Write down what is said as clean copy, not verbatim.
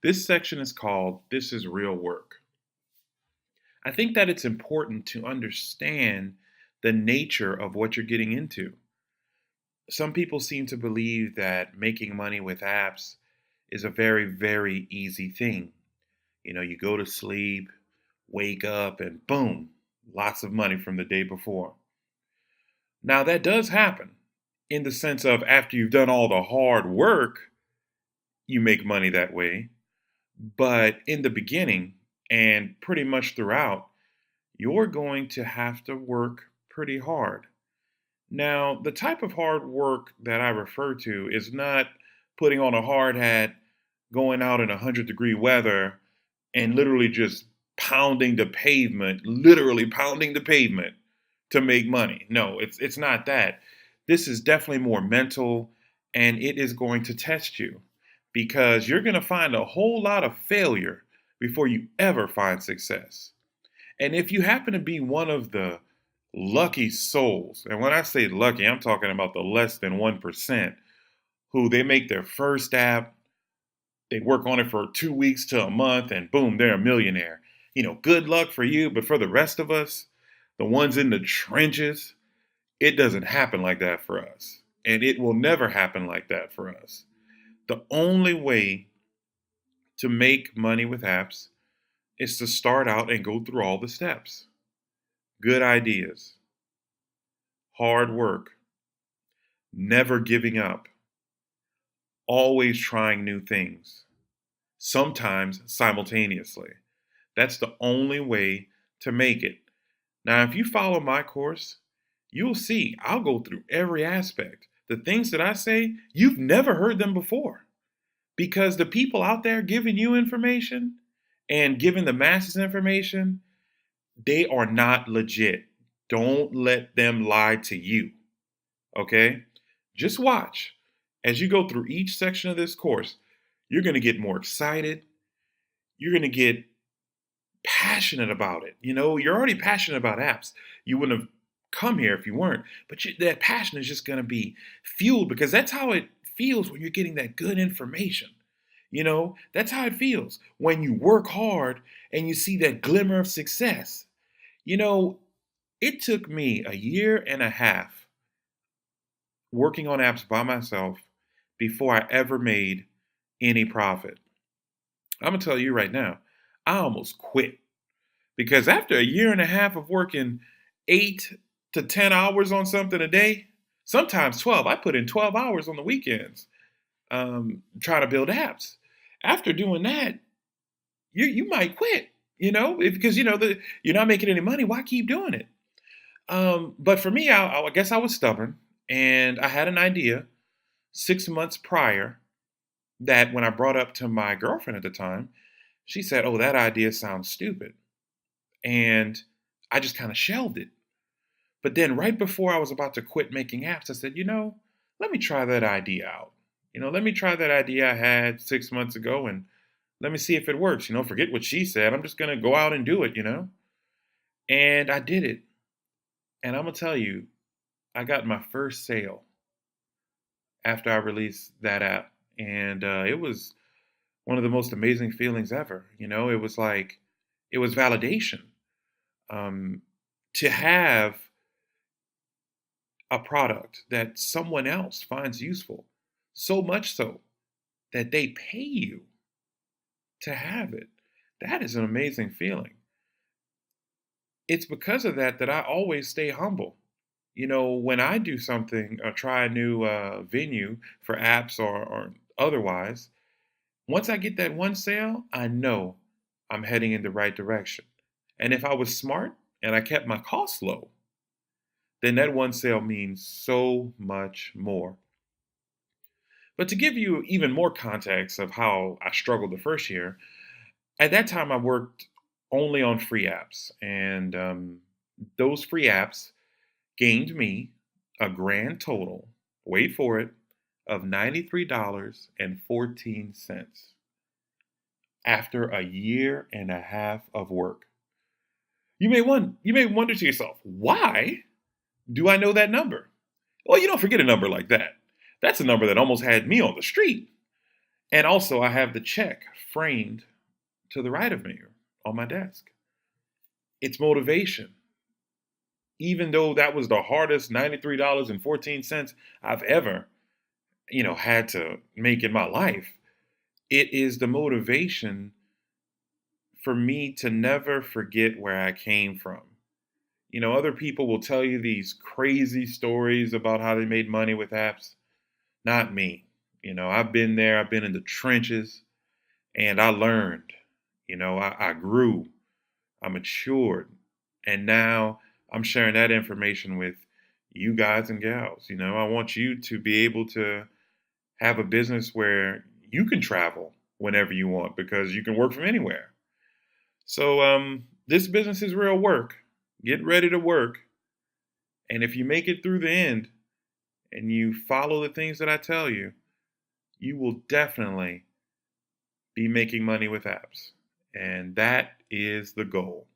This section is called This is Real Work. I think that it's important to understand the nature of what you're getting into. Some people seem to believe that making money with apps is a very, very easy thing. You go to sleep, wake up, and boom, lots of money from the day before. Now, that does happen in the sense of after you've done all the hard work, you make money that way. But in the beginning and pretty much throughout, you're going to have to work pretty hard. Now, the type of hard work that I refer to is not putting on a hard hat, going out in 100-degree weather, and literally just pounding the pavement, literally pounding the pavement to make money. No, it's not that. This is definitely more mental, and it is going to test you because you're going to find a whole lot of failure before you ever find success. And if you happen to be one of the lucky souls, and when I say lucky, I'm talking about the less than 1% who they make their first app, they work on it for 2 weeks to a month, and boom, they're a millionaire. Good luck for you, but for the rest of us, the ones in the trenches, it doesn't happen like that for us. And it will never happen like that for us. The only way to make money with apps is to start out and go through all the steps. Good ideas, hard work, never giving up, always trying new things, sometimes simultaneously. That's the only way to make it. Now, if you follow my course, you'll see I'll go through every aspect. The things that I say, you've never heard them before because the people out there giving you information and giving the masses information, they are not legit. Don't let them lie to you. Okay? Just watch. As you go through each section of this course, you're going to get more excited. You're going to get passionate about it. You're already passionate about apps. You wouldn't have come here if you weren't. But that passion is just going to be fueled because that's how it feels when you're getting that good information. That's how it feels when you work hard and you see that glimmer of success. It took me a year and a half working on apps by myself before I ever made any profit. I'm going to tell you right now, I almost quit because after a year and a half of working 8 to 10 hours on something a day, sometimes 12, I put in 12 hours on the weekends trying to build apps. After doing that, you might quit, because you're not making any money. Why keep doing it? But for me, I guess I was stubborn, and I had an idea 6 months prior that when I brought up to my girlfriend at the time, she said, "Oh, that idea sounds stupid," and I just kind of shelved it. But then, right before I was about to quit making apps, I said, let me try that idea out. Let me try that idea I had 6 months ago and let me see if it works. Forget what she said. I'm just going to go out and do it. And I did it. And I'm going to tell you, I got my first sale after I released that app. And it was one of the most amazing feelings ever. It was like, it was validation. To have a product that someone else finds useful, so much so that they pay you to have it. That is an amazing feeling. It's because of that that I always stay humble. When I do something or try a new venue for apps or otherwise, once I get that one sale, I know I'm heading in the right direction. And if I was smart and I kept my costs low, then that one sale means so much more. But to give you even more context of how I struggled the first year, at that time I worked only on free apps. And those free apps gained me a grand total, wait for it, of $93.14 after a year and a half of work. You may wonder to yourself, why do I know that number? Well, you don't forget a number like that. That's a number that almost had me on the street. And also, I have the check framed to the right of me on my desk. It's motivation. Even though that was the hardest $93.14 I've ever, had to make in my life, it is the motivation for me to never forget where I came from. Other people will tell you these crazy stories about how they made money with apps. Not me. I've been there, I've been in the trenches, and I learned. I grew, I matured, and now I'm sharing that information with you guys and gals. I want you to be able to have a business where you can travel whenever you want because you can work from anywhere. So, this business is real work. Get ready to work. And if you make it through the end and you follow the things that I tell you, you will definitely be making money with apps. And that is the goal.